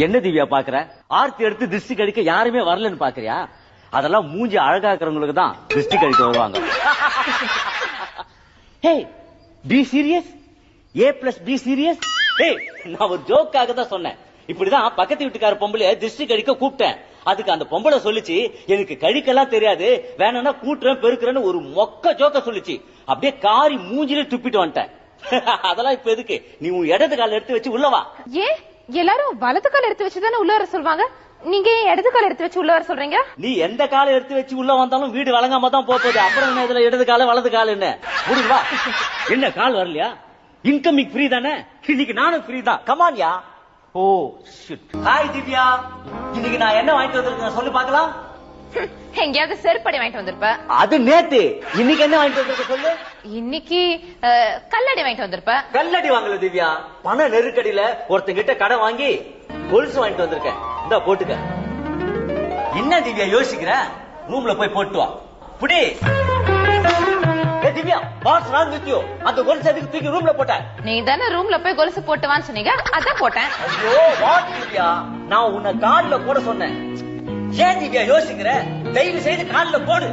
என்ன திவ்யா பாக்குற? ஆர்த்தி எடுத்து திருஷ்டி கழிக்க யாருமே வரலன்னு பாக்குறியா? அதெல்லாம் மூஞ்சி அழகாக்குறவங்களுக்கு தான் திருஷ்டி கழிக்க வருவாங்க. Hey, be serious. A plus B serious. Hey, நான் ஒரு ஜோக்காக தான் சொன்னேன். இப்படிதான் பக்கத்து வீட்டுக்கார பொம்பளை திருஷ்டி கழிக்க கூப்பிட்டேன். அதுக்கு அந்த பொம்பளை சொல்லிச்சு, எனக்கு கழிக்கலாம் தெரியாது, வேணும்னா கூட்டுறேன் பெருக்குறேன்னு ஒரு மொக்க ஜோக்க சொல்லிச்சு. அப்படியே காரி மூஞ்சிலே துப்பிட்டு வந்துட்டேன். அதெல்லாம் இப்ப எதுக்கு? நீ உன் இடது கால எடுத்து வச்சு உள்ளவா. ஏன் எல்லாரும் வலது கால எடுத்து வச்சுதானே உள்ள வர சொல்வாங்க? நீங்க இடது கால எடுத்து வச்சு உள்ள வர சொல்றீங்க? நீ எந்த கால எடுத்து வச்சு உள்ள வந்தாலும் வீடு வழங்காம தான் போகுது. அப்புறம் என்ன இதுல இடது கால வலது கால என்ன? முடிவா. என்ன கால் வரலையா? இன்கமிங் ஃப்ரீ தானே? இன்னைக்கு நானும் ஃப்ரீ தான். கமான்யா. Oh shit. ஹாய் திவ்யா, இன்னைக்கு நான் என்ன வாங்கிட்டு வந்திருக்கேன் சொல்லி பார்க்கலாம். எங்கயாவது செருப்படி வாங்கிட்டு வந்திருப்ப. அது நேத்து. இன்னைக்கு என்ன வாங்கிட்டு வந்திருக்க சொல்லு. இன்னைக்கு கல்லடி வாங்கிட்டு வந்திருப்ப. கல்லடி வாங்கல திவ்யா, பண நெருக்கடியில ஒருத்தங்கிட்ட கடன் வாங்கி கொலுசு வாங்கிட்டு வந்திருக்கேன். இந்த போட்டுக்க. என்ன திவ்யா யோசிக்கிற? ரூம்ல போய் போட்டு வா. புடி. Divya, what's wrong with you? அந்த கொலுசு எதுக்கு தூக்கி ரூம்ல போட்ட? நீ தானே ரூம்ல போய் கொலுசு போட்டு வான்னு சொன்னீங்க, அதான் போட்டேன். ஐயோ வாட் திவ்யா, நான் உன்னை கால்ல போட சொன்னேன். ஏன் திவ்யா யோசிக்கிற? தயவு செய்து கால்ல போடு.